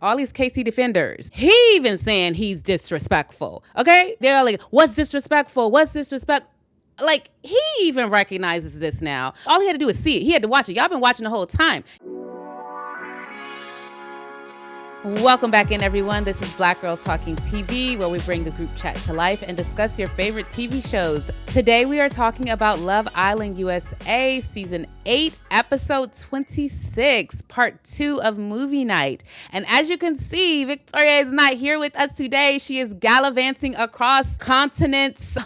all these KC defenders, he even saying he's disrespectful. Okay? They're like, what's disrespectful? What's disrespect? Like, he even recognizes this now. All he had to do is see it. He had to watch it. Y'all been watching the whole time. Welcome back in, everyone. This is Black Girls Talking TV, where we bring the group chat to life and discuss your favorite TV shows. Today, we are talking about Love Island USA Season 8, Episode 26, Part 2 of Movie Night. And as you can see, Victoria is not here with us today. She is gallivanting across continents.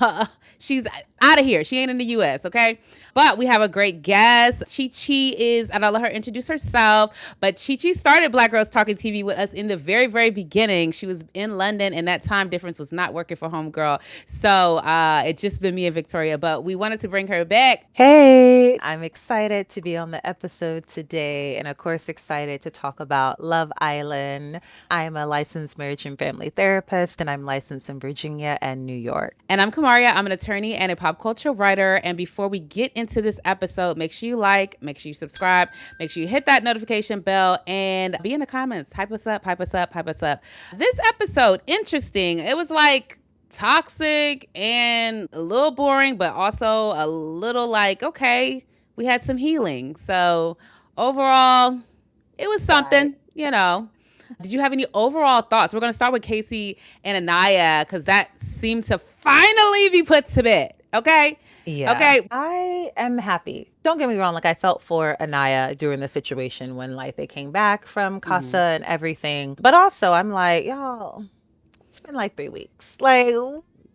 She's out of here. She ain't in the U.S., okay? But we have a great guest. Chi-Chi is, and I'll let her introduce herself, but Chi-Chi started Black Girls Talking TV with us in the very, very beginning. She was in London, and that time difference was not working for homegirl. So it's just been me and Victoria, but we wanted to bring her back. Hey, I'm excited to be on the episode today, and of course excited to talk about Love Island. I'm a licensed marriage and family therapist, and I'm licensed in Virginia and New York. And I'm Kamaria. I'm an attorney and a pop culture writer. And before we get into this episode, make sure you like, make sure you subscribe, make sure you hit that notification bell, and be in the comments. Hype us up, hype us up, hype us up. This episode, interesting. It was like toxic and a little boring, but also a little like, okay, we had some healing. So overall, it was something, you know. Did you have any overall thoughts? We're going to start with Casey and Annayia because that seemed to finally be put to bed. Okay? Yeah. Okay. I am happy. Don't get me wrong. Like, I felt for Annayia during the situation when, like, they came back from Casa and everything. But also, I'm like, y'all, it's been like 3 weeks. Like,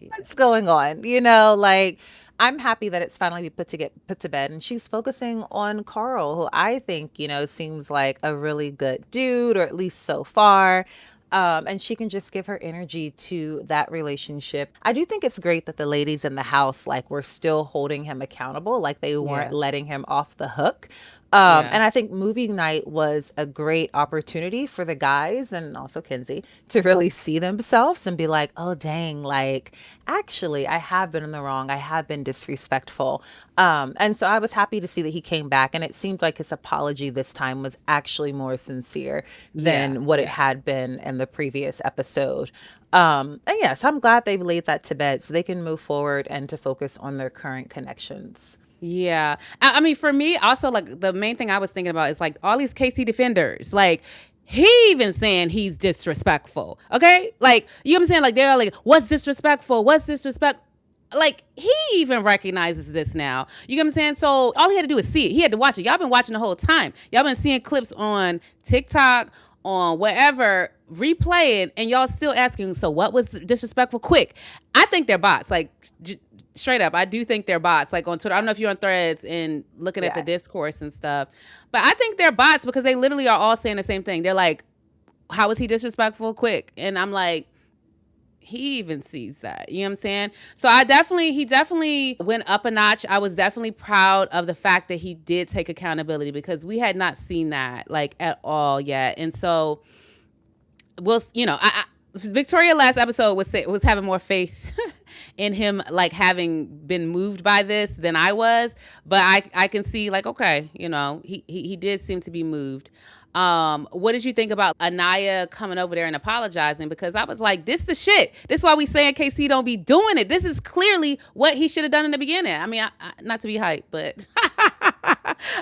what's going on? You know, like, I'm happy that it's finally put to bed, and she's focusing on Carl, who I think, you know, seems like a really good dude, or at least so far. And she can just give her energy to that relationship. I do think it's great that the ladies in the house, like, were still holding him accountable, like they weren't letting him off the hook. And I think movie night was a great opportunity for the guys and also Kenzie to really see themselves and be like, oh, dang, like, actually, I have been in the wrong. I have been disrespectful. And so I was happy to see that he came back. And it seemed like his apology this time was actually more sincere than what it had been in the previous episode. And yes, I'm glad they've laid that to bed so they can move forward and to focus on their current connections. Yeah. I mean, for me, also, like, the main thing I was thinking about is, like, all these KC defenders. Like, he even saying he's disrespectful. Okay? Like, you know what I'm saying? Like, they're like, what's disrespectful? What's disrespect? Like, he even recognizes this now. You know what I'm saying? So all he had to do is see it. He had to watch it. Y'all been watching the whole time. Y'all been seeing clips on TikTok, on wherever, replaying, and y'all still asking, so what was disrespectful? Quick. I think they're bots. Like, straight up, I do think they're bots. Like, on Twitter, I don't know if you're on Threads and looking at the discourse and stuff, but I think they're bots because they literally are all saying the same thing. They're like, how was he disrespectful? Quick. And I'm like, he even sees that. You know what I'm saying? So he definitely went up a notch. I was definitely proud of the fact that he did take accountability because we had not seen that, like, at all yet. And so, Victoria last episode was having more faith in him, like, having been moved by this than I was. But I can see, like, okay, you know, he did seem to be moved. What did you think about Annayia coming over there and apologizing? Because I was like, this the shit. This is why we saying KC don't be doing it. This is clearly what he should have done in the beginning. I mean, not to be hyped, but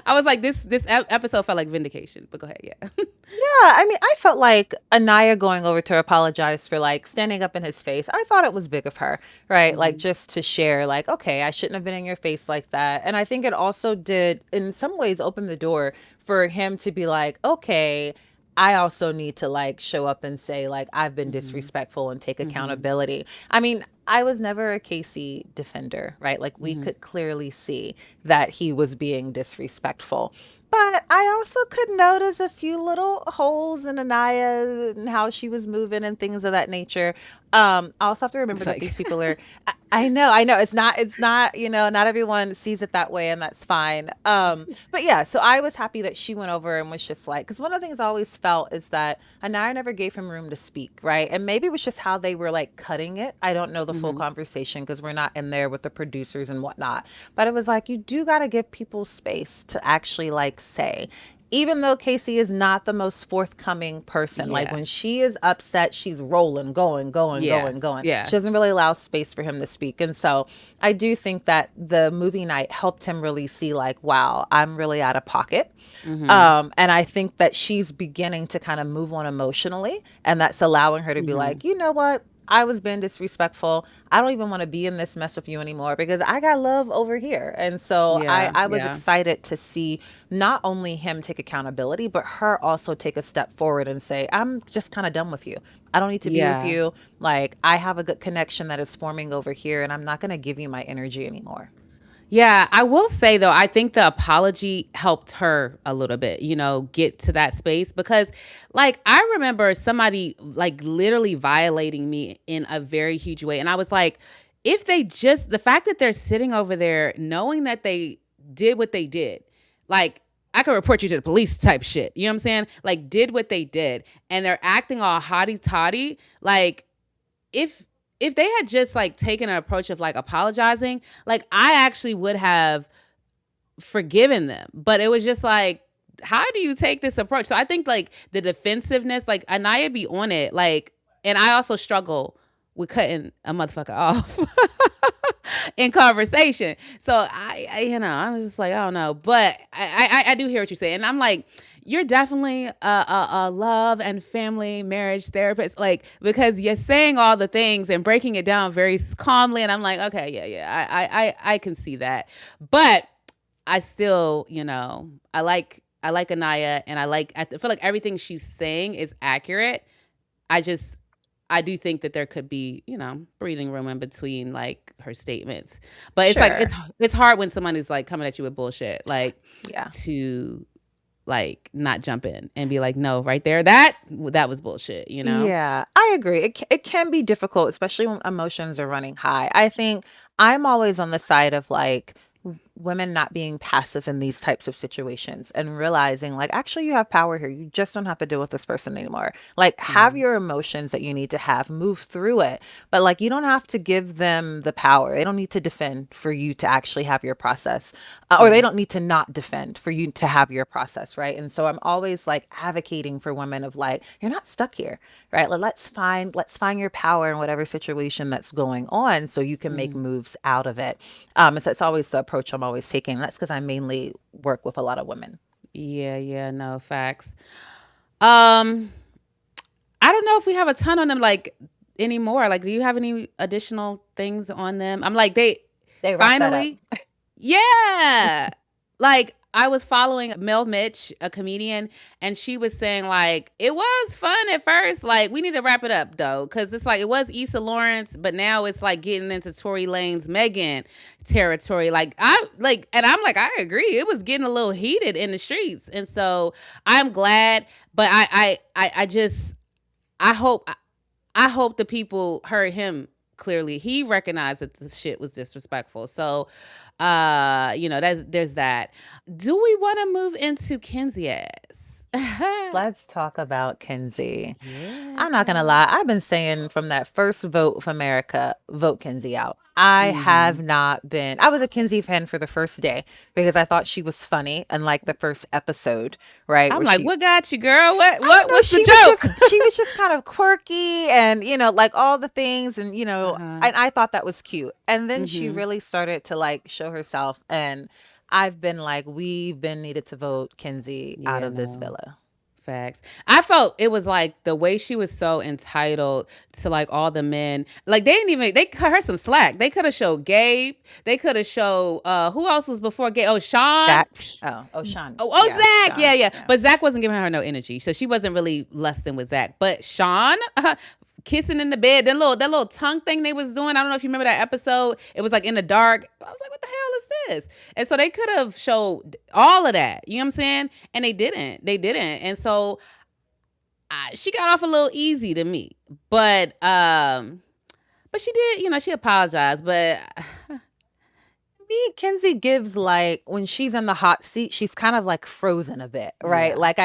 I was like, this episode felt like vindication. But go ahead, yeah. Yeah, I mean, I felt like Annayia going over to apologize for, like, standing up in his face. I thought it was big of her, right? Like, just to share, like, okay, I shouldn't have been in your face like that. And I think it also did, in some ways, open the door for him to be like, okay, I also need to, like, show up and say, like, I've been disrespectful and take accountability. I mean, I was never a Casey defender, right? Like, we could clearly see that he was being disrespectful. But I also could notice a few little holes in Annayia and how she was moving and things of that nature. I also have to remember that these people are, I know, it's not, you know, not everyone sees it that way, and that's fine. But yeah, so I was happy that she went over and was just like, because one of the things I always felt is that Annayia never gave him room to speak, right? And maybe it was just how they were, like, cutting it. I don't know the full conversation because we're not in there with the producers and whatnot. But it was like, you do got to give people space to actually, like, say. even though Casey is not the most forthcoming person, like Yeah. when she is upset, she's rolling, going, going, Yeah. going, going. Yeah. She doesn't really allow space for him to speak. And so I do think that the movie night helped him really see, like, wow, I'm really out of pocket. Mm-hmm. And I think that she's beginning to kind of move on emotionally, and that's allowing her to be Mm-hmm. like, you know what? I was being disrespectful. I don't even want to be in this mess with you anymore because I got love over here. And so Yeah. I was Yeah. excited to see not only him take accountability, but her also take a step forward and say, I'm just kind of done with you. I don't need to be with Yeah. you. Like, I have a good connection that is forming over here, and I'm not going to give you my energy anymore. Yeah, I will say though, I think the apology helped her a little bit, get to that space because like I remember somebody like literally violating me in a very huge way. And I was like, if they just the fact that they're sitting over there knowing that they did what they did, like I could report you to the police type shit. You know what I'm saying? Like did what they did and they're acting all hotty toddy, like if they had just like taken an approach of like apologizing, like I actually would have forgiven them. But it was just like, how do you take this approach? So I think like the defensiveness, like Annayia be on it, like, and I also struggle with cutting a motherfucker off in conversation. So I was just like, I don't know, but I do hear what you're saying, and I'm like, you're definitely a love and family marriage therapist, like because you're saying all the things and breaking it down very calmly, and I'm like, okay, yeah, I can see that, but I still, I like Annayia, and I feel like everything she's saying is accurate. I just I do think that there could be, breathing room in between like her statements. But it's like Sure. it's hard when someone is like coming at you with bullshit, like Yeah. to like not jump in and be like, no, right there, that was bullshit. Yeah, I agree. It can be difficult, especially when emotions are running high. I think I'm always on the side of like women not being passive in these types of situations and realizing like actually you have power here. You just don't have to deal with this person anymore. Like have Mhm. your emotions that you need to have, move through it, but like you don't have to give them the power. They don't need to defend for you to actually have your process. Or they Yeah. don't need to not defend for you to have your process, right? And so I'm always like advocating for women of like you're not stuck here, right? Like let's find your power in whatever situation that's going on so you can make Mhm. moves out of it. And so it's always the approach I'm always taking. That's because I mainly work with a lot of women. Yeah, yeah, no facts. Um, I don't know if we have a ton on them like anymore. Like, do you have any additional things on them? I'm like, they They wrap that up. finally, yeah. Like, I was following Mel Mitch, a comedian, and she was saying, like, it was fun at first. Like, we need to wrap it up, though, because it's like, it was Issa Lawrence, but now it's like getting into Tory Lane's Megan territory. And I'm like, I agree. It was getting a little heated in the streets. And so I'm glad, but I just, I hope I hope the people heard him clearly. He recognized that the shit was disrespectful. So, there's that. Do we want to move into Kenzie's? Let's talk about Kenzie. Yeah. I'm not gonna lie. I've been saying from that first vote for America, vote Kenzie out. I have Hmm. not been. I was a Kenzie fan for the first day because I thought she was funny, and like the first episode, right, I'm where like, she what got you, girl? What I don't what know. was the She was joke? just she was just kind of quirky and like all the things and Uh-huh. and I thought that was cute. And then she Hmm. really started to like show herself and I've been like we've been needed to vote Kenzie out Yeah, of this no. villa. Facts. I felt it was like the way she was so entitled to like all the men. Like they cut her some slack. They could have showed Gabe. They could have showed who else was before Gabe? Oh, Sean. Zach. Oh, Sean. Oh, Yeah, Zach. Yeah, Sean. yeah. Yeah. But Zach wasn't giving her no energy. So she wasn't really lusting with Zach. But Sean, kissing in the bed, that little tongue thing they was doing. I don't know if you remember that episode. It was like in the dark. I was like, what the hell is this? And so they could have showed all of that. You know what I'm saying? And they didn't. They didn't. And so she got off a little easy to me. But she did, she apologized, but Me, Kenzie gives like when she's in the hot seat, she's kind of like frozen a bit, right? yeah. Like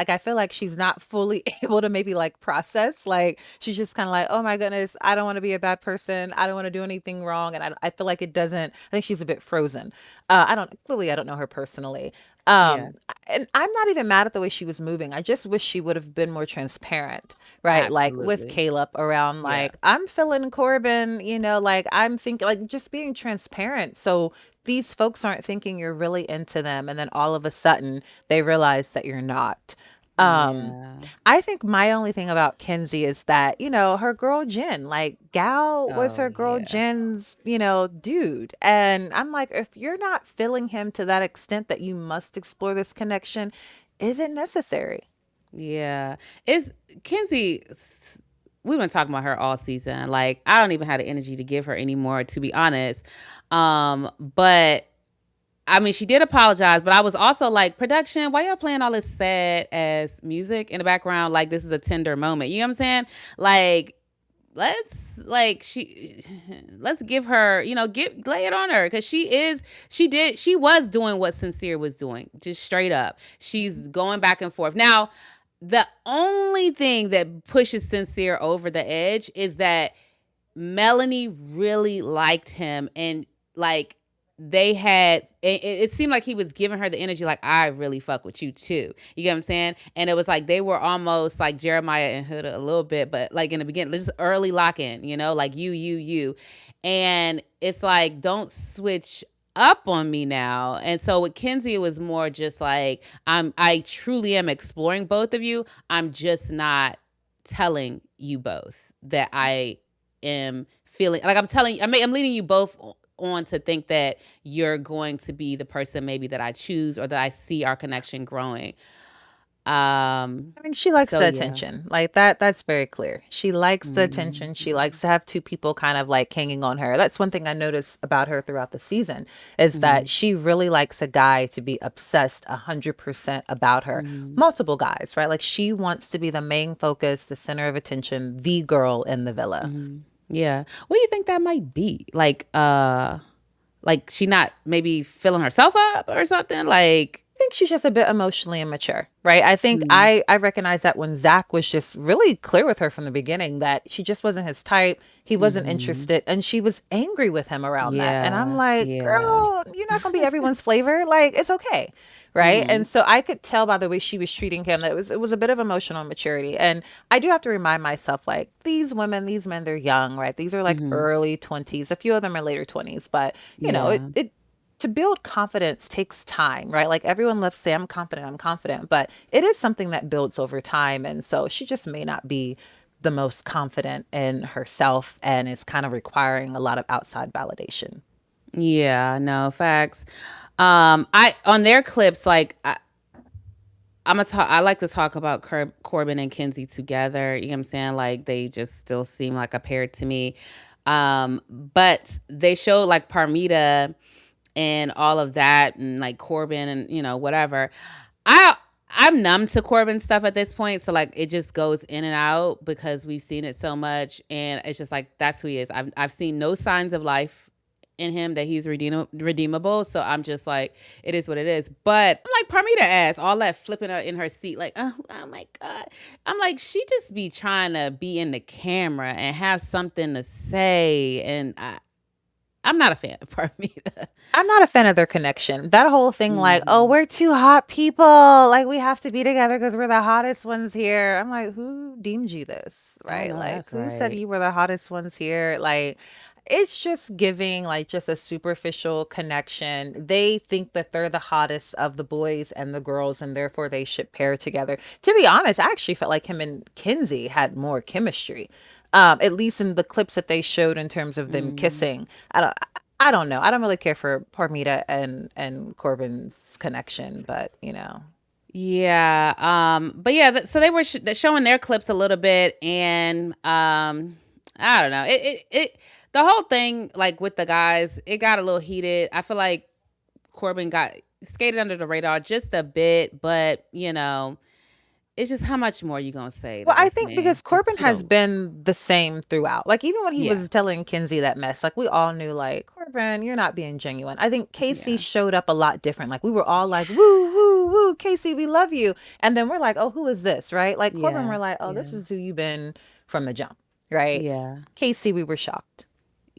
I feel like she's not fully able to maybe like process. Like she's just kind of like, oh my goodness, I don't want to be a bad person. I don't want to do anything wrong, and I feel like it doesn't. I think she's a bit frozen. I don't know her personally. Yeah. And I'm not even mad at the way she was moving. I just wish she would have been more transparent, right? Like with Absolutely. Caleb around, Yeah. like, I'm feeling Corbin, like I'm thinking, like, just being transparent. So these folks aren't thinking you're really into them. And then all of a sudden they realize that you're not. Um, Yeah. I think my only thing about Kenzie is that, her girl Jen, like Gal was Oh her girl yeah. Jen's, dude. And I'm like, if you're not feeling him to that extent that you must explore this connection, is it necessary? Yeah. It's Kenzie. We've been talking about her all season. Like, I don't even have the energy to give her anymore, to be honest. But I mean, she did apologize, but I was also like, production, why y'all playing all this sad ass music in the background? Like, this is a tender moment. You know what I'm saying? Like, let's give her, get lay it on her, because she was doing what Sincere was doing, just straight up. She's going back and forth. Now, the only thing that pushes Sincere over the edge is that Melanie really liked him, and like it seemed like he was giving her the energy like, I really fuck with you too. You get what I'm saying? And it was like they were almost like Jeremiah and Huda a little bit, but like in the beginning, just early lock in, like you. And it's like, don't switch up on me now. And so with Kenzie, it was more just like, I truly am exploring both of you. I'm just not telling you both that I am feeling like, I'm telling you, I'm leading you both on to think that you're going to be the person maybe that I choose, or that I see our connection growing. I mean, she likes So the yeah. attention. Like that's very clear. She likes the attention. She Mm-hmm. likes to have two people kind of like hanging on her. That's one thing I noticed about her throughout the season, is that Mm-hmm. she really likes a guy to be obsessed 100% about her. Mm-hmm. Multiple guys, right? Like she wants to be the main focus, the center of attention, the girl in the villa. Mm-hmm. Yeah. What do you think that might be? Like she not maybe filling herself up or something? Like, Think she's just a bit emotionally immature, right? I think mm-hmm. I recognize that when Zach was just really clear with her from the beginning that she just wasn't his type, he wasn't Mm-hmm. interested, and she was angry with him around that. And I'm Yeah. like, Yeah. girl, you're not gonna be everyone's flavor. Like, it's okay, right? Mm-hmm. And so I could tell by the way she was treating him that it was a bit of emotional maturity. And I do have to remind myself, like, these women, these men, they're young, right? These are like Mm-hmm. early 20s. A few of them are later 20s, but Yeah. it to build confidence takes time, right? Like everyone loves to say, I'm confident, but it is something that builds over time. And so she just may not be the most confident in herself and is kind of requiring a lot of outside validation. Yeah, no, facts. I on their clips, like I'm gonna talk. I like to talk about Corbin and Kenzie together. You know what I'm saying? Like they just still seem like a pair to me. But they showed like Parmita and all of that, and like Corbin and whatever. I I'm numb to Corbin stuff at this point, so like it just goes in and out because we've seen it so much, and it's just like that's who he is. I've seen no signs of life in him that he's redeemable, so I'm just like, it is what it is. But I'm like Parmita ass, all that flipping her in her seat, like, oh my god. I'm like, she just be trying to be in the camera and have something to say, and I'm not a fan of Parmita. I'm not a fan of their connection. That whole thing, like, oh, Hmm. we're two hot people. Like, we have to be together because we're the hottest ones here. I'm like, who deemed you this? I Right? know Like, that's who said right. you were the hottest ones here? Like, it's just giving like just a superficial connection. They think that they're the hottest of the boys and the girls, and therefore they should pair together. To be honest, I actually felt like him and Kinsey had more chemistry. At least in the clips that they showed in terms of them Mm. kissing. I don't know. I don't really care for Parmita and Corbin's connection, but Yeah. But yeah. So they were showing their clips a little bit, and I don't know. The whole thing, like with the guys, it got a little heated. I feel like Corbin got skated under the radar just a bit, but it's just how much more you gonna say to well, I this think man? because Because Corbin he has don't. been the same throughout. Like even when he Yeah. was telling Kinsey that mess, like we all knew, like Corbin, you're not being genuine. I think Casey Yeah. showed up a lot different. Like we were all like, woo, woo, woo, Casey, we love you. And then we're like, oh, who is this, right? Like Corbin, Yeah. we're like, oh, this Yeah. is who you've been from the jump, right? Yeah. Casey, we were shocked.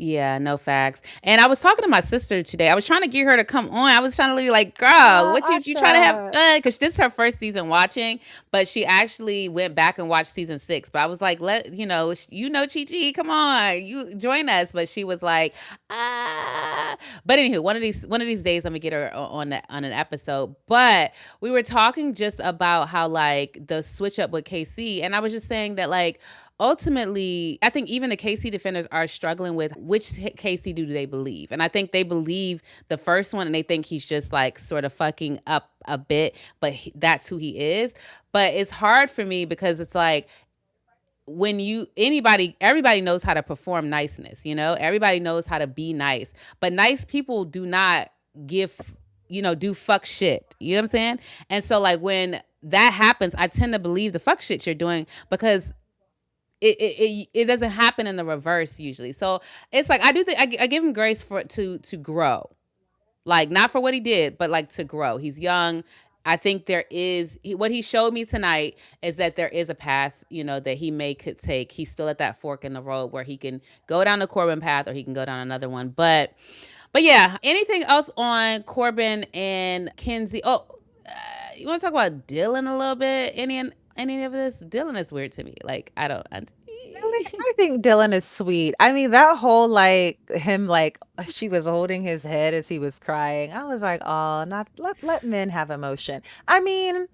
Yeah, no facts. And I was talking to my sister today. I was trying to get her to come on. I was trying to be like, girl, what you trying to have Asha. fun? Because this is her first season watching, but she actually went back and watched season 6. But I was like, Chi Chi, come on, you join us. But she was like, ah. But anywho, one of these days, I'm gonna get her on an episode. But we were talking just about how like the switch up with KC, and I was just saying that like ultimately, I think even the KC defenders are struggling with which KC do they believe. And I think they believe the first one and they think he's just like sort of fucking up a bit, but that's who he is. But it's hard for me because it's like when everybody knows how to perform niceness, everybody knows how to be nice, but nice people do not give, do fuck shit. You know what I'm saying? And so like when that happens, I tend to believe the fuck shit you're doing because it doesn't happen in the reverse usually. So it's like I do think I give him grace for to grow, like not for what he did, but like to grow. He's young. I think what he showed me tonight is that there is a path, that could take. He's still at that fork in the road where he can go down the Corbin path or he can go down another one. But yeah, anything else on Corbin and Kenzie? Oh, you want to talk about Dylan a little bit? Any of this? Dylan is weird to me. Like I don't. Really? I think Dylan is sweet. I mean, that whole like him like she was holding his head as he was crying. I was like, oh, not let men have emotion. I mean,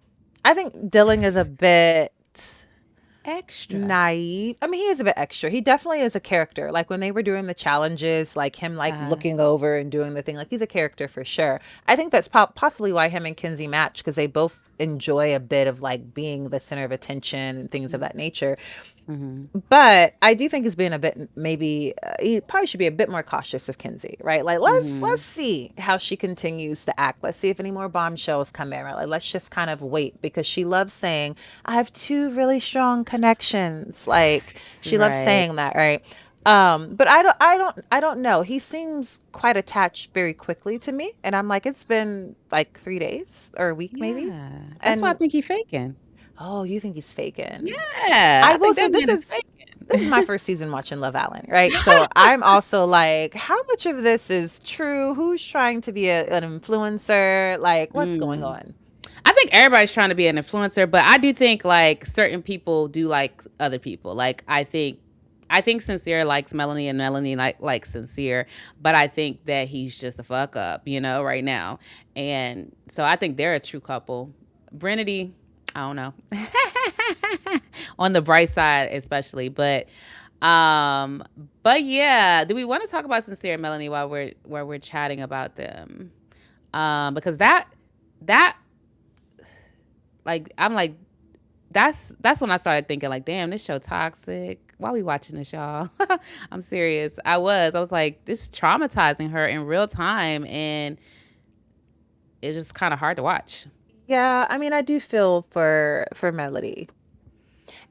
I think Dylan is a bit Extra. naive. I mean, he is a bit extra. He definitely is a character. Like when they were doing the challenges, like him like looking over and doing the thing, like he's a character for sure. I think that's possibly why him and Kinsey match because they both enjoy a bit of like being the center of attention and things of that nature. Mm-hmm. But I do think he's being a bit maybe he probably should be a bit more cautious of Kinsey, right? Like let's see how she continues to act. Let's see if any more bombshells come in. Right? Like let's just kind of wait because she loves saying I have two really strong connections. Like she loves saying that, right? But I don't know. He seems quite attached very quickly to me, and I'm like it's been like 3 days or a week maybe. That's why I think he's faking. Oh, you think he's faking? Yeah, I will say this is my first season watching Love Island, right? So I'm also like, how much of this is true? Who's trying to be an influencer? Like, what's going on? I think everybody's trying to be an influencer, but I do think like certain people do like other people. Like I think Sincere likes Melanie and Melanie like Sincere, but I think that he's just a fuck up, right now. And so I think they're a true couple. Brenity, I don't know. On the bright side, especially, but yeah. Do we want to talk about Sincere and Melanie while we're chatting about them? Because that like I'm like that's when I started thinking like, damn, this show toxic. Why are we watching this, y'all? I'm serious. I was like, this is traumatizing her in real time, and it's just kind of hard to watch. Yeah, I mean, I do feel for Melody.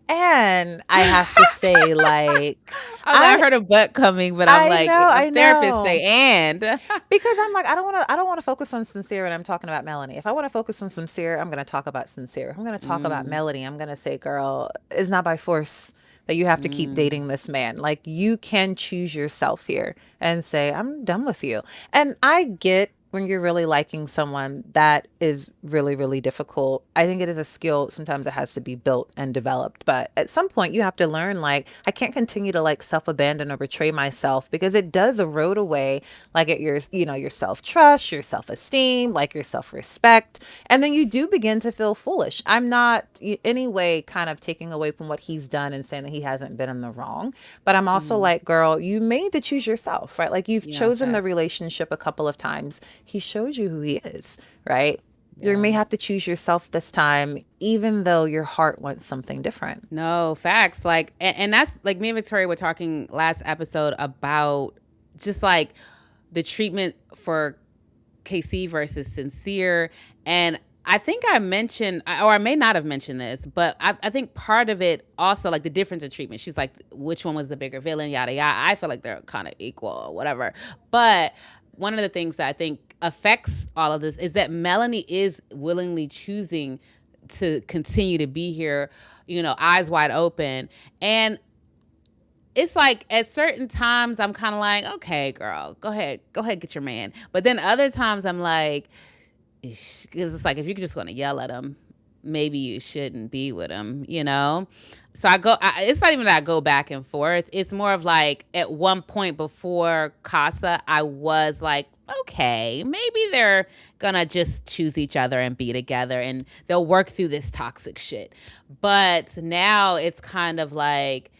And I have to say, like, I heard a butt coming, but I'm like, a therapist say, and because I'm like, I don't want to focus on Sincere when I'm talking about Melanie. If I want to focus on Sincere, I'm going to talk about Sincere. If I'm going to talk about Melody, I'm going to say, girl, it's not by force that you have to keep dating this man. Like, you can choose yourself here and say, I'm done with you. And I get when you're really liking someone, that is really, really difficult. I think it is a skill. Sometimes it has to be built and developed. But at some point you have to learn, like, I can't continue to like self-abandon or betray myself because it does erode away like at your, your self-trust, your self-esteem, like your self-respect. And then you do begin to feel foolish. I'm not in any way kind of taking away from what he's done and saying that he hasn't been in the wrong. But I'm also like, girl, you made to choose yourself, right? Like you've chosen the relationship a couple of times. He shows you who he is, right? Yeah. You may have to choose yourself this time, even though your heart wants something different. No, facts. Like, and that's like me and Victoria were talking last episode about just like the treatment for KC versus Sincere. And I think I mentioned, or I may not have mentioned this, but I think part of it also, like the difference in treatment. She's like, which one was the bigger villain, yada, yada. I feel like they're kind of equal or whatever. But one of the things that I think affects all of this is that Melanie is willingly choosing to continue to be here, eyes wide open. And it's like at certain times I'm kind of like, okay, girl, go ahead, get your man. But then other times I'm like, because it's like if you're just gonna yell at him, maybe you shouldn't be with him, you know. So it's not even that I go back and forth. It's more of like at one point before Casa, I was like, okay, maybe they're gonna just choose each other and be together and they'll work through this toxic shit. But now it's kind of like,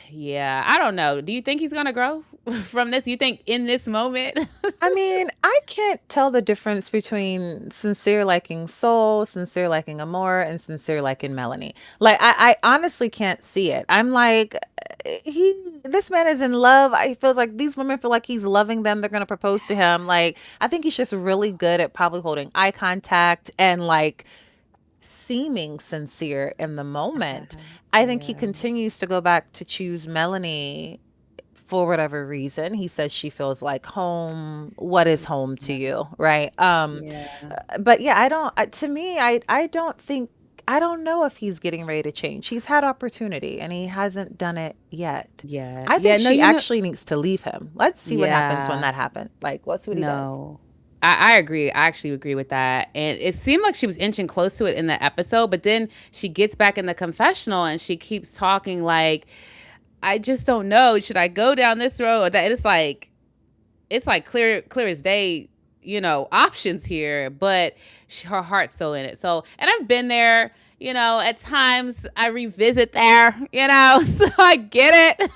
yeah, I don't know. Do you think he's gonna grow from this? You think in this moment? I mean, I can't tell the difference between sincere liking Soul, sincere liking Amor, and sincere liking Melanie. Like, I honestly can't see it. I'm like, this man is in love. I feels like these women feel like he's loving them. They're gonna propose to him. Like, I think he's just really good at probably holding eye contact and like seeming sincere in the moment. I think he Yeah. continues to go back to choose Melanie for whatever reason. He says she feels like home. What is home to you, right? Yeah. But yeah, I don't. To me, I don't think. I don't know if he's getting ready to change. He's had opportunity and he hasn't done it yet. Yeah. I Yeah. think No, she you know. actually needs to leave him. Let's see what happens when Yeah. that happens. Like, let's see what he does. No. I agree. I actually agree with that. And it seemed like she was inching close to it in the episode, but then she gets back in the confessional and she keeps talking like, I just don't know. Should I go down this road or that? It's like clear as day, you know, options here, but her heart's so in it. So, and I've been there, you know, at times I revisit there, you know, so I get it.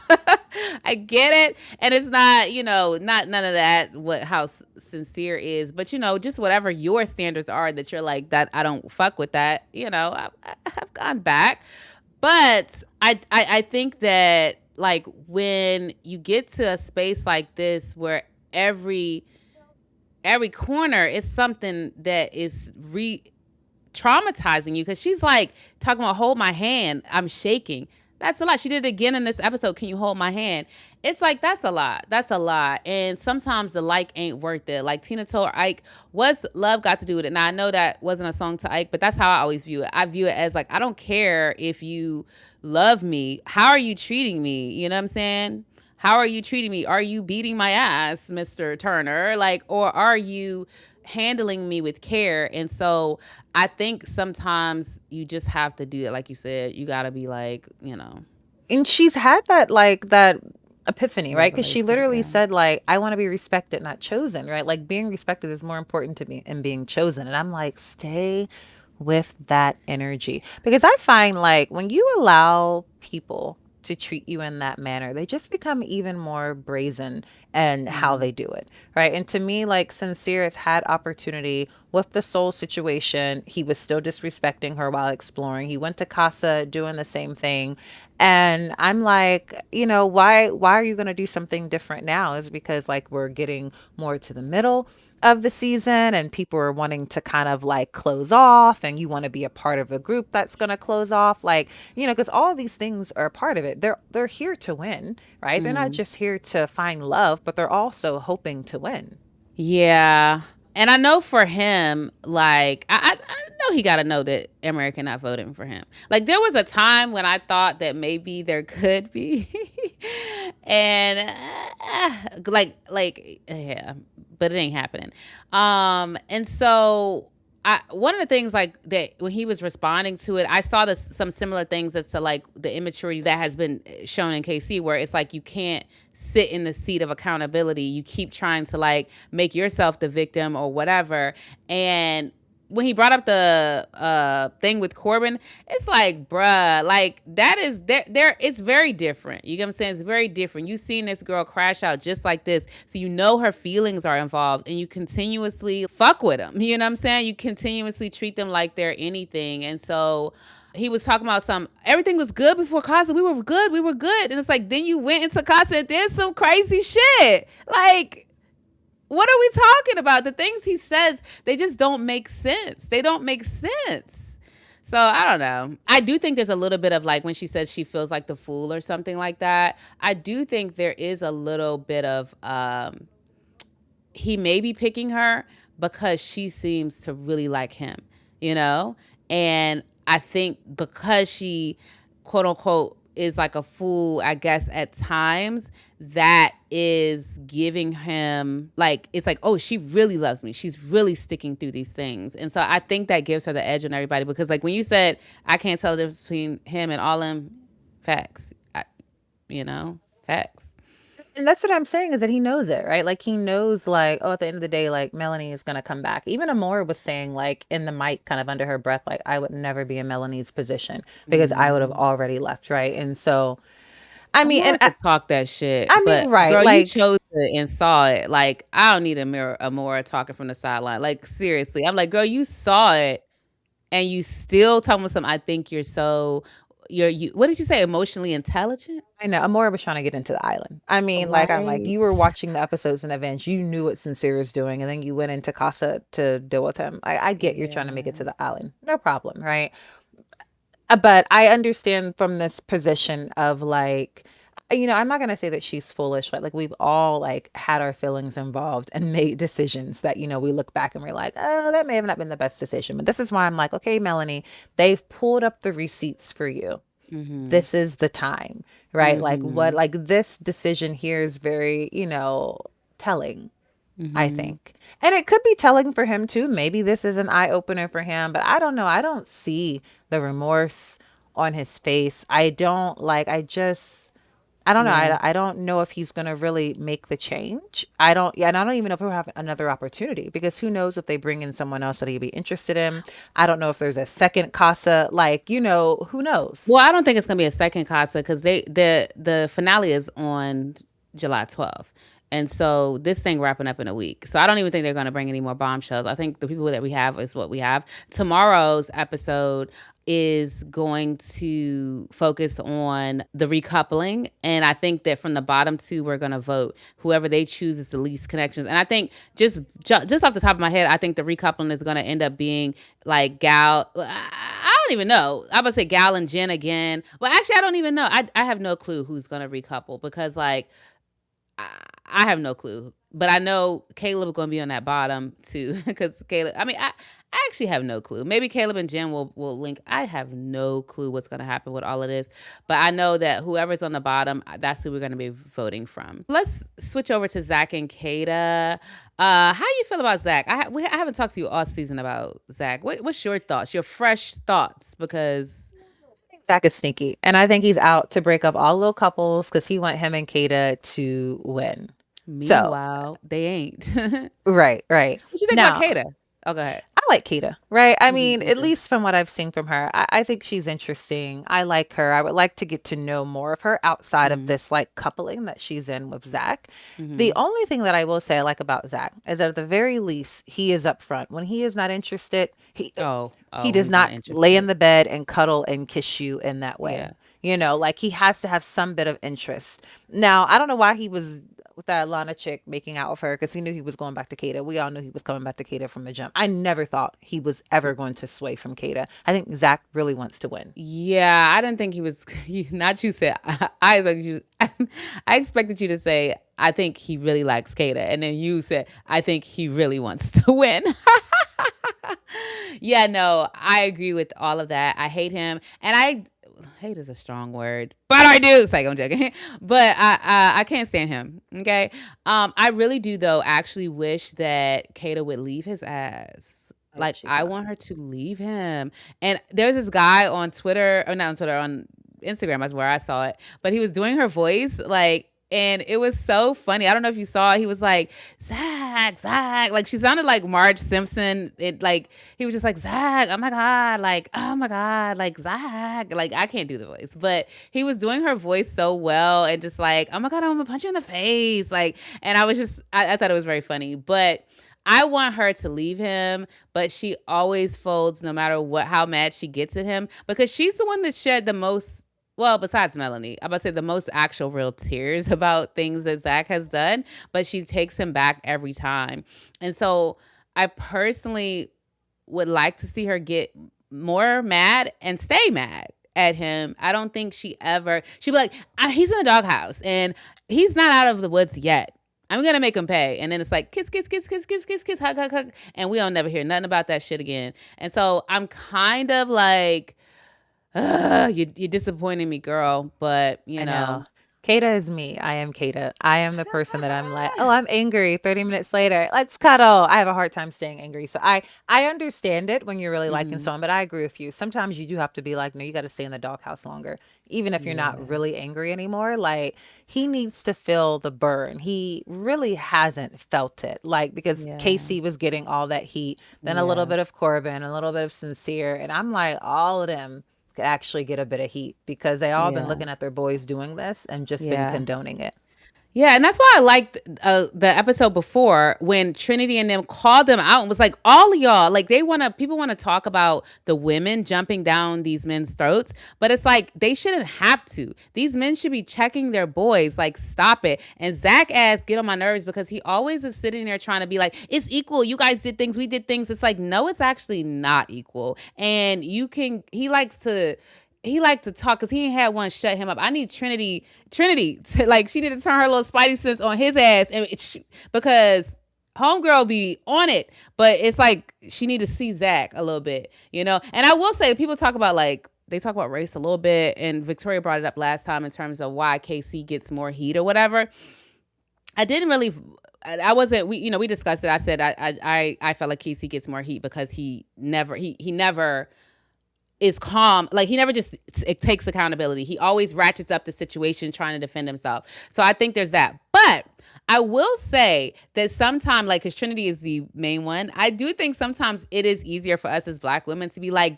I get it. And it's not, you know, not none of that, how sincere is, but you know, just whatever your standards are that you're like, that I don't fuck with that, you know, I have gone back. But I think that like when you get to a space like this where every corner is something that is traumatizing you, because she's like talking about hold my hand, I'm shaking. That's a lot. She did it again in this episode. Can you hold my hand? It's like, that's a lot. That's a lot. And sometimes the like ain't worth it. Like Tina told Ike, what's love got to do with it? Now, I know that wasn't a song to Ike, but that's how I always view it. I view it as like, I don't care if you love me. How are you treating me? You know what I'm saying? How are you treating me? Are you beating my ass, Mr. Turner? Like, or are you handling me with care? And so I think sometimes you just have to do it. Like you said, you got to be like, you know. And she's had that, like, that epiphany, right? Because she Revelation, literally yeah. said, like, I want to be respected, not chosen, right? Like, being respected is more important to me than being chosen. And I'm like, stay with that energy. Because I find, like, when you allow people to treat you in that manner, they just become even more brazen in how they do it, right? And to me, like, Sincere has had opportunity with the Soul situation. He was still disrespecting her while exploring. He went to Casa doing the same thing. And I'm like, you know, why are you going to do something different now? Is because like we're getting more to the middle of the season and people are wanting to kind of like close off, and you want to be a part of a group that's going to close off, like, you know, because all of these things are a part of it. They're here to win, right? They're not just here to find love, but they're also hoping to win. Yeah. And I know for him, like, I know he got to know that America not voting for him. Like, there was a time when I thought that maybe there could be. And, yeah, but it ain't happening. And so one of the things like that when he was responding to it, I saw some similar things as to like the immaturity that has been shown in KC, where it's like you can't sit in the seat of accountability. You keep trying to like make yourself the victim or whatever. And when he brought up the thing with Corbin, it's like, bruh, like that is there. It's very different. You get what I'm saying? It's very different. You seen this girl crash out just like this, so you know her feelings are involved, and you continuously fuck with them. You know what I'm saying? You continuously treat them like they're anything, and so. He was talking about everything was good before Casa. We were good. And it's like, then you went into Casa and did some crazy shit. Like, what are we talking about? The things he says, they just don't make sense. They don't make sense. So I don't know. I do think there's a little bit of like when she says she feels like the fool or something like that. I do think there is a little bit of he may be picking her because she seems to really like him, you know? And I think because she quote unquote is like a fool, I guess, at times, that is giving him like, it's like, oh, she really loves me. She's really sticking through these things. And so I think that gives her the edge on everybody, because like when you said, I can't tell the difference between him and all them, facts, facts. And that's what I'm saying is that he knows it, right? Like he knows like, oh, at the end of the day, like Melanie is gonna come back. Even Amora was saying like in the mic kind of under her breath, like I would never be in Melanie's position because I would have Mm. already left, right? And so I I mean, and wanted to talk that shit, I mean, but right, girl, you like chose it and saw it. Like, I don't need a more talking from the sideline. Like, seriously, I'm like, girl, you saw it, and you still talking about something. I think you're so, you. What did you say? Emotionally intelligent, I know Amora was trying to get into the island. I mean, like I'm like, right? you were watching the episodes and events, you knew what Sincere is doing, and then you went into Casa to deal with him. I get you're trying to make it to Yeah. the island, no problem, right? But I understand from this position of like, I'm not gonna say that she's foolish. Like we've all like had our feelings involved and made decisions that we look back and we're like, oh, that may have not been the best decision. But this is why I'm like, okay, Melanie, they've pulled up the receipts for you. Mm-hmm. This is the time, right? Like what, Mm-hmm. like this decision here is very, telling. I Mm-hmm. think. And it could be telling for him too. Maybe this is an eye opener for him, but I don't know. I don't see the remorse on his face. I don't know. Yeah. I don't know if he's going to really make the change. I don't, yeah, and I don't even know if he'll have another opportunity because who knows if they bring in someone else that he'd be interested in. I don't know if there's a second Casa, like, who knows? Well, I don't think it's gonna be a second Casa, because the finale is on July 12th. And so this thing wrapping up in a week. So I don't even think they're gonna bring any more bombshells. I think the people that we have is what we have. Tomorrow's episode is going to focus on the recoupling. And I think that from the bottom two, we're gonna vote. Whoever they choose is the least connections. And I think just off the top of my head, I think the recoupling is gonna end up being like Gal. I don't even know. I'm gonna say Gal and Jen again. Well, actually, I don't even know. I have no clue who's gonna recouple, because like I have no clue. But I know Caleb going to be on that bottom too, because Caleb. I mean, I actually have no clue. Maybe Caleb and Jen will link. I have no clue what's going to happen with all of this, but I know that whoever's on the bottom, that's who we're going to be voting from. Let's switch over to Zach and Kata. How do you feel about Zach? I haven't talked to you all season about Zach. What's your thoughts? Your fresh thoughts? Because Zach is sneaky, and I think he's out to break up all little couples because he want him and Kata to win. So, meanwhile, they ain't. right, right. What you think about Now, Kata? Oh, go ahead. I like Kata, right? I mean, Me at too. least from what I've seen from her, I think she's interesting. I like her. I would like to get to know more of her outside of Mhm. this like coupling that she's in with Zach. The Mhm. only thing that I will say I like about Zach is that at the very least, he is upfront. When he is not interested, he Oh, when does he's not not lay in interested. the bed and cuddle and kiss you in that way. Yeah. Like he has to have some bit of interest. Now, I don't know why he was with that Lana chick making out with her because he knew he was going back to Kata. We all knew he was coming back to Kata from the jump. I never thought he was ever going to sway from Kata. I think Zach really wants to win. Yeah, I didn't think he was. Not you said. I expected you. I expected you to say. I think he really likes Kata, and then you said, "I think he really wants to win." Yeah, no, I agree with all of that. I hate him, and I hate is a strong word, but I do. It's like I'm joking, but I can't stand him. Okay, I really do though. Actually, wish that Kata would leave his ass. I Like wish he's I not. want her to leave him. And there's this guy on Twitter, or not on Twitter, on Instagram. That's where I saw it. But he was doing her voice, like, and it was so funny. I don't know if you saw it. He was like, Zach, Zach. Like, she sounded like Marge Simpson. It like he was just like, Zach, oh my God, like, oh my God, like Zach. Like, I can't do the voice. But he was doing her voice so well, and just like, oh my God, I'm gonna punch you in the face. Like, and I was just I thought it was very funny. But I want her to leave him, but she always folds no matter what, how mad she gets at him, because she's the one that shed the most. Well, besides Melanie, I'm about to say the most actual real tears about things that Zach has done, but she takes him back every time. And so I personally would like to see her get more mad and stay mad at him. I don't think she'd be like, he's in the doghouse and he's not out of the woods yet. I'm gonna make him pay. And then it's like kiss, kiss, kiss, kiss, kiss, kiss, kiss, hug, hug, hug. And we don't never hear nothing about that shit again. And so I'm kind of like, you're disappointing me, girl. But I know. Kata is me. I am Kata. I am the person that I'm like, oh, I'm angry. 30 minutes later, let's cuddle. I have a hard time staying angry. So I understand it when you're really liking Mhm. someone, but I agree with you. Sometimes you do have to be like, no, you got to stay in the doghouse longer. Even if you're not Yeah. really angry anymore, like he needs to feel the burn. He really hasn't felt it. Like because Yeah. Casey was getting all that heat, then a little Yeah. bit of Corbin, a little bit of Sincere, and I'm like, all of them could actually get a bit of heat because they all been Yeah. looking at their boys doing this and just been Yeah. condoning it. Yeah, and that's why I liked the episode before when Trinity and them called them out and was like, "All of y'all, like they want to, people want to talk about the women jumping down these men's throats, but it's like they shouldn't have to. These men should be checking their boys. Like, stop it." And Zach ass get on my nerves because he always is sitting there trying to be like, "It's equal. You guys did things, we did things." It's like, no, it's actually not equal. And you can. He liked to talk because he ain't had one shut him up. I need Trinity to like she need to turn her little spidey sense on his ass because homegirl be on it, but it's like she need to see Zach a little bit. And I will say people talk about like they talk about race a little bit, and Victoria brought it up last time in terms of why KC gets more heat or whatever. I didn't really. I wasn't. We discussed it. I said I felt like KC gets more heat because he never is calm. Like he never just it takes accountability. He always ratchets up the situation trying to defend himself. So I think there's that. But I will say that sometimes, like, because Trinity is the main one, I do think sometimes it is easier for us as Black women to be like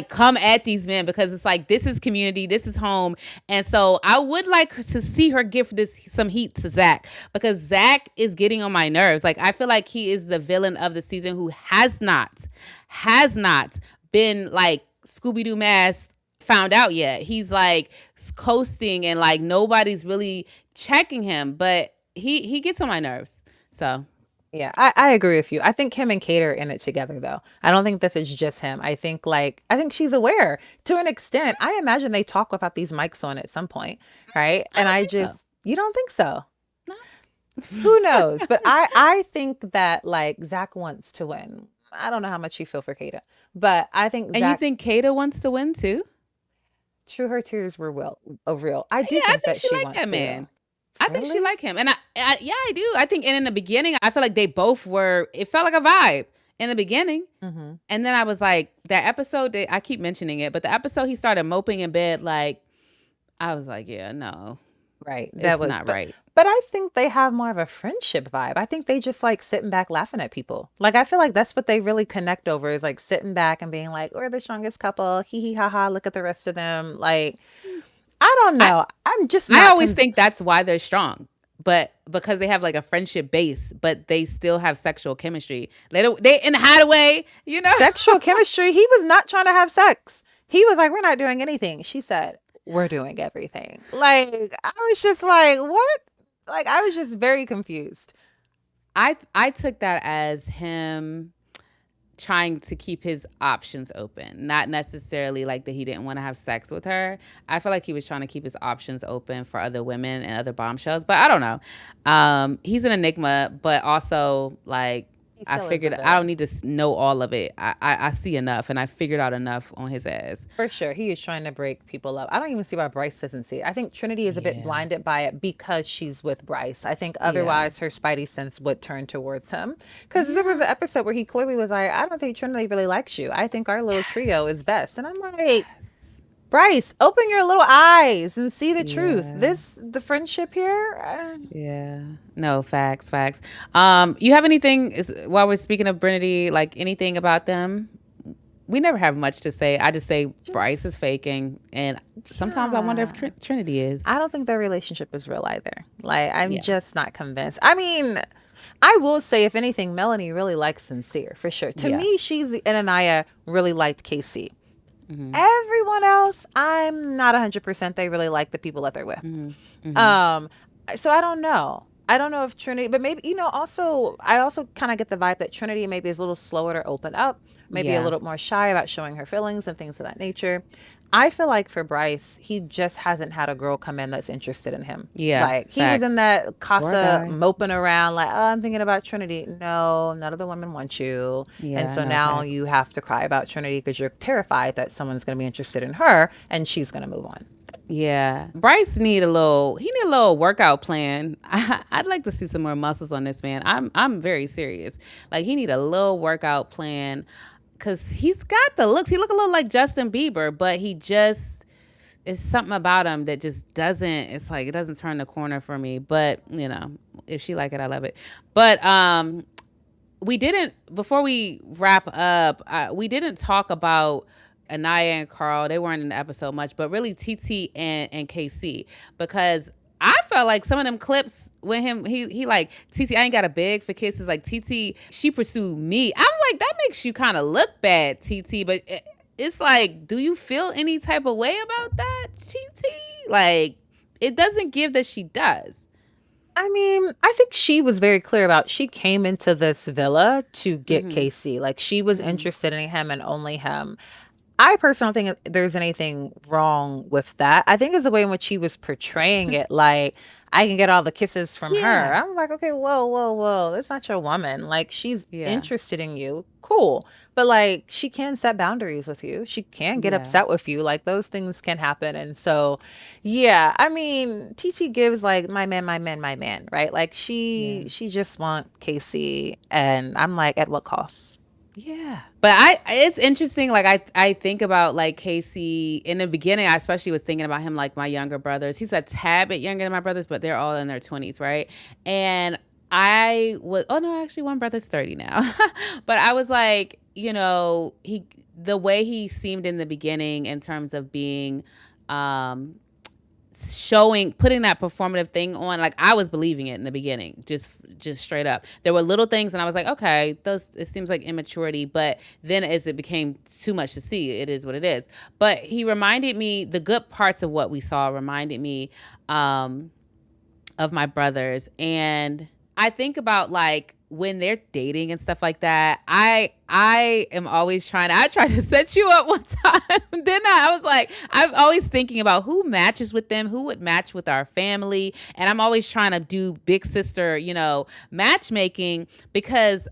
come at these men because it's like this is community, this is home. And so I would like to see her give this some heat to Zach because Zach is getting on my nerves. Like I feel like he is the villain of the season who has not been like Scooby-Doo mask found out yet. He's like coasting and like nobody's really checking him, but he gets on my nerves. So Yeah, I agree with you. I think him and Kate are in it together though. I don't think this is just him. I think she's aware to an extent. I imagine they talk without these mics on at some point, right? I And don't I think so. just you don't think so. No. Who knows? But I think that like Zach wants to win. I don't know how much you feel for Kata, but I think And you Zach think Kata wants to win too? true her tears were real. I do Yeah, I think think that she she liked wants that to though. man. I think she Really? liked him, and yeah, I do. I think, and in the beginning, I feel like they both were. It felt like a vibe in the beginning, Hmm. and then I was like, that episode. I keep mentioning it, but the episode he started moping in bed, like I was like, yeah, no, Right. That it's was not right. but I think they have more of a friendship vibe. I think they just like sitting back laughing at people. Like I feel like that's what they really connect over is like sitting back and being like, we're the strongest couple. Hee hee ha ha. Look at the rest of them. Like, I don't I know. I'm just I not always think that's why they're strong. But because they have like a friendship base, but they still have sexual chemistry. They in the hideaway, you know. sexual chemistry. He was not trying to have sex. He was like, we're not doing anything. She said, we're doing everything. Like, I was just like, what? Like, I was just very confused. I took that as him trying to keep his options open, not necessarily like that he didn't want to have sex with her. I feel like he was trying to keep his options open for other women and other bombshells, but I don't know. He's an enigma, but also like He I still is the figured I don't villain. need to know all of it. I see enough, and I figured out enough on his ass. For sure. He is trying to break people up. I don't even see why Bryce doesn't see it. I think Trinity is a bit Yeah, blinded by it because she's with Bryce. I think yeah, otherwise her spidey sense would turn towards him. Because there was yeah. an episode where he clearly was like, I don't think Trinity really likes you. I think our little trio is Yes, best. And I'm like, yes, Bryce, open your little eyes and see the truth. yeah. The friendship here. Yeah. No, facts. You have anything while we're speaking of Trinity, like anything about them? We never have much to say. I just say Bryce is Just, faking, and sometimes I wonder if yeah. Trinity is. I don't think their relationship is real either. Like, I'm Yeah. just not convinced. I mean, I will say, if anything, Melanie really likes Sincere for sure. To Yeah. me, and Annayia really liked Casey. Hmm. Everyone else, I'm not 100% they really like the people that they're with. Hmm. Hmm. Um, so I don't know. I don't know if Trinity, but maybe, also, I also kind of get the vibe that Trinity maybe is a little slower to open up, maybe a Yeah. little more shy about showing her feelings and things of that nature. I feel like for Bryce, he just hasn't had a girl come in that's interested in him. Yeah. Like, he was in Facts. that Poor casa guy. moping around, like, oh, I'm thinking about Trinity. No, none of the women want you. And Yeah, so no now facts. you have to cry about Trinity because you're terrified that someone's going to be interested in her and she's going to move on. Yeah, Bryce need a little. He need a little workout plan. I'd like to see some more muscles on this man. I'm very serious. Like he need a little workout plan, cause he's got the looks. He look a little like Justin Bieber, but he just it's something about him that just doesn't. It's like it doesn't turn the corner for me. But if she like it, I love it. But we didn't before we wrap up. We didn't talk about Annayia and Carl. They weren't in the episode much, but really TT and KC because I felt like some of them clips with him, he like TT. I ain't got a beg for kisses. Like TT, she pursued me. I was like, that makes you kind of look bad, TT. But it's like, do you feel any type of way about that, TT? Like, it doesn't give that she does. I mean, I think she was very clear about she came into this villa to get Mm-hmm. Casey. Like she was Mm-hmm. interested in him and only him. I personally don't think there's anything wrong with that. I think it's the way in which he was portraying it. Like, I can get all the kisses from her. Yeah. I'm like, okay, whoa, whoa, whoa. That's not your woman. Like, she's Yeah. interested in you. Cool. But, like, she can set boundaries with you. She can get Yeah. upset with you. Like, those things can happen. And so, yeah, I mean, TT gives, like, my man, my man, my man, right? Like, Yeah. she just want Casey. And I'm like, at what cost? Yeah. But it's interesting. Like I think about like Casey in the beginning. I especially was thinking about him like my younger brothers. He's a tad bit younger than my brothers, but they're all in their 20s, right? And I was oh no, actually one brother's 30 now. But I was like, he the way he seemed in the beginning in terms of being um showing putting that performative thing on, like I was believing it in the beginning, just straight up. There were little things and I was like, okay, those it seems like immaturity, but then as it became too much to see, it is what it is. But he reminded me, the good parts of what we saw reminded me of my brothers. And I think about like when they're dating and stuff like that, I am always I tried to set you up one time. Then I was like, I'm always thinking about who matches with them, who would match with our family. And I'm always trying to do big sister, matchmaking because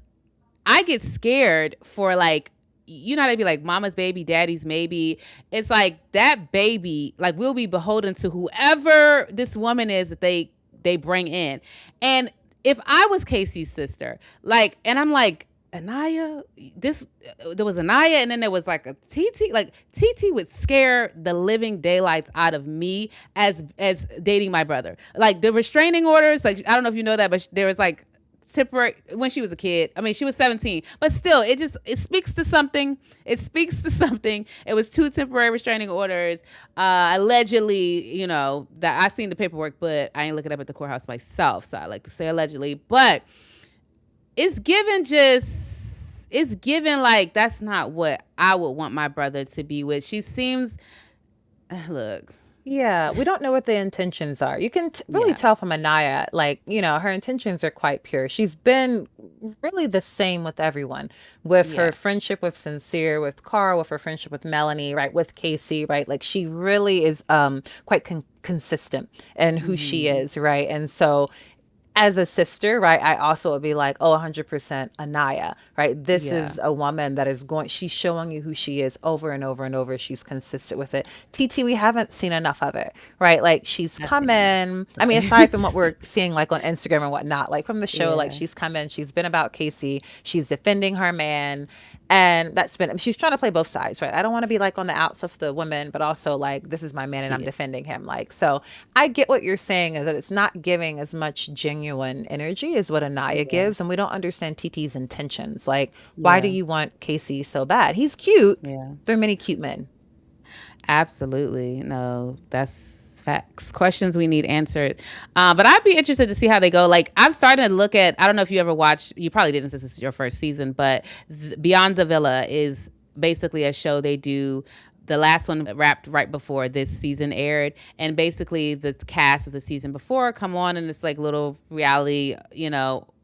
I get scared for like how they be like mama's baby, daddy's maybe. It's like that baby, like we'll be beholden to whoever this woman is that they bring in. And if I was Casey's sister, like, and I'm like, Annayia, there was Annayia, and then there was like a TT. Like TT would scare the living daylights out of me as dating my brother. Like the restraining orders, like I don't know if you know that, but there was like temporary when she was a kid. I mean, she was 17, but still, it speaks to something. It speaks to something. It was 2 temporary restraining orders, allegedly. That I seen the paperwork, but I ain't looking up at the courthouse myself, so I like to say allegedly. But it's given like that's not what I would want my brother to be with. She seems, look, Yeah, we don't know what the intentions are. You can really yeah, tell from Anaya, like, her intentions are quite pure. She's been really the same with everyone, with her yeah, friendship with Sincere, with Carl, with her friendship with Melanie, right, with Casey, right? Like, she really is quite consistent in who she mm-hmm. is, right? And so as a sister, right, I also would be like, oh, 100% Anaya, right? This Yeah, is a woman that is she's showing you who she is over and over and over. She's consistent with it. TT, we haven't seen enough of it, right? Like she's I come seen in, I mean, it. aside from what we're seeing like on Instagram and whatnot, like from the show, like Yeah, she's come in, she's been about Casey, she's defending her man. And that's been, she's trying to play both sides, right? I don't want to be like on the outs of the women, but also like, this is my man and I'm she is. defending him. Like, so I get what you're saying is that it's not giving as much genuine energy as what Anaya Yeah, gives. And we don't understand TT's intentions. Like, why do yeah, you want Casey so bad? He's cute. yeah. There are many cute men. Absolutely. No, that's facts. Questions we need answered. But I'd be interested to see how they go. Like, I've started to look at, I don't know if you ever watched, you probably didn't since this is your first season, but Beyond the Villa is basically a show they do The last one wrapped right before this season aired, and basically the cast of the season before come on and it's like little reality,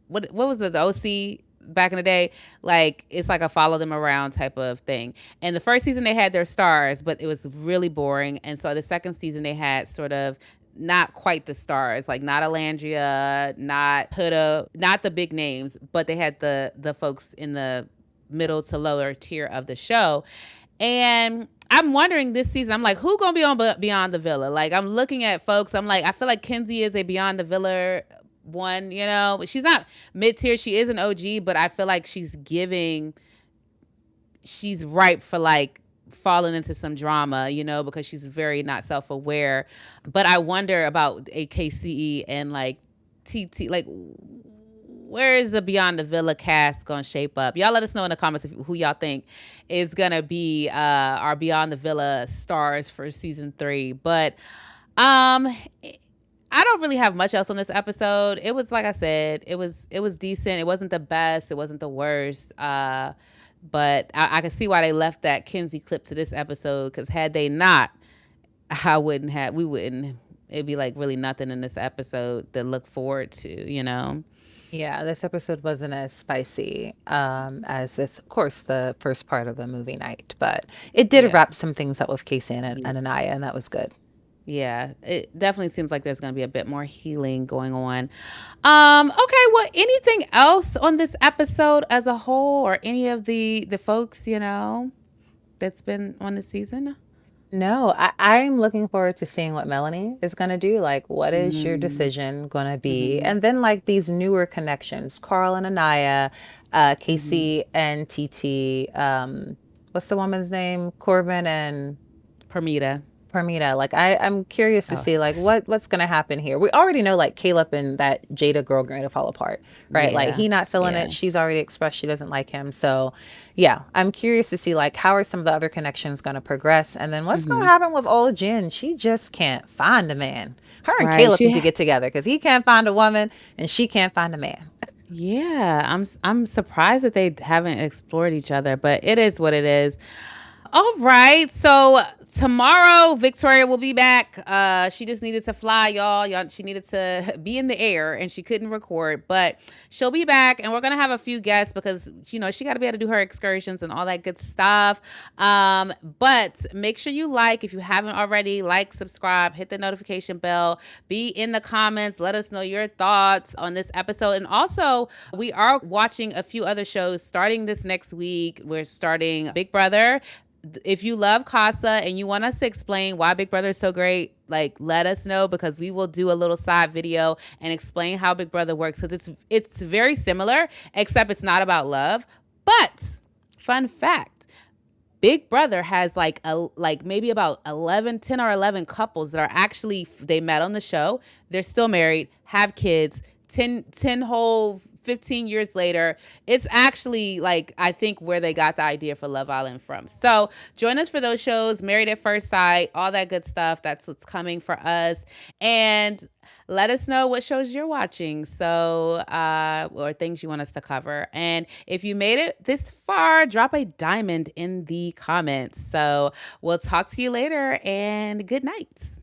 what was the OC back in the day? Like it's like a follow them around type of thing. And the first season they had their stars, but it was really boring. And so the second season they had sort of not quite the stars, like not Alandria, not Huda, not the big names, but they had the folks in the middle to lower tier of the show. And I'm wondering this season, I'm like, who gonna be on Beyond the Villa? Like, I'm looking at folks, I'm like, I feel like Kenzie is a Beyond the Villa one, she's not mid tier, she is an OG, but I feel like she's ripe for like falling into some drama, because she's very not self-aware. But I wonder about AKCE and like TT, like where is the Beyond the Villa cast gonna shape up? Y'all let us know in the comments who y'all think is gonna be our Beyond the Villa stars for season 3. But I don't really have much else on this episode. It was, like I said, it was decent. It wasn't the best. It wasn't the worst. But I can see why they left that Kenzie clip to this episode, because had they not, we wouldn't. It'd be like really nothing in this episode to look forward to. Yeah, this episode wasn't as spicy as this, of course, the first part of the movie night, but it did wrap some things up with Casey and Annayia, and that was good. Yeah, it definitely seems like there's going to be a bit more healing going on. Okay, well, anything else on this episode as a whole, or any of the folks, that's been on the season? No, I'm looking forward to seeing what Melanie is going to do. Like, what is your decision going to be? And then, like, these newer connections, Carl and Annayia, Casey and TT, what's the woman's name? Corbin and Permita. Like, I'm curious to see like what's gonna happen here. We already know like Caleb and that Jada girl going to fall apart, right? Like he not feeling it. She's already expressed she doesn't like him. So yeah, I'm curious to see like how are some of the other connections gonna progress, and then what's gonna happen with old Jen. She just can't find a man. Her and Caleb need to get together, because he can't find a woman and she can't find a man. Yeah, I'm surprised that they haven't explored each other, but it is what it is. All right, so tomorrow Victoria will be back. She just needed to fly, y'all. She needed to be in the air and she couldn't record, but she'll be back, and we're gonna have a few guests because she got to be able to do her excursions and all that good stuff. But make sure you if you haven't already, subscribe, hit the notification bell, be in the comments, let us know your thoughts on this episode. And also, we are watching a few other shows starting this next week. We're starting Big Brother. If you love Casa and you want us to explain why Big Brother is so great, let us know, because we will do a little side video and explain how Big Brother works, because it's very similar, except it's not about love. But fun fact, Big Brother has maybe about 10 or 11 couples that are actually, they met on the show, they're still married, have kids, 10 whole 15 years later. It's actually I think where they got the idea for Love Island from. So join us for those shows, Married at First Sight, all that good stuff. That's what's coming for us. And let us know what shows you're watching, or things you want us to cover. And if you made it this far, drop a diamond in the comments. So we'll talk to you later, and good night.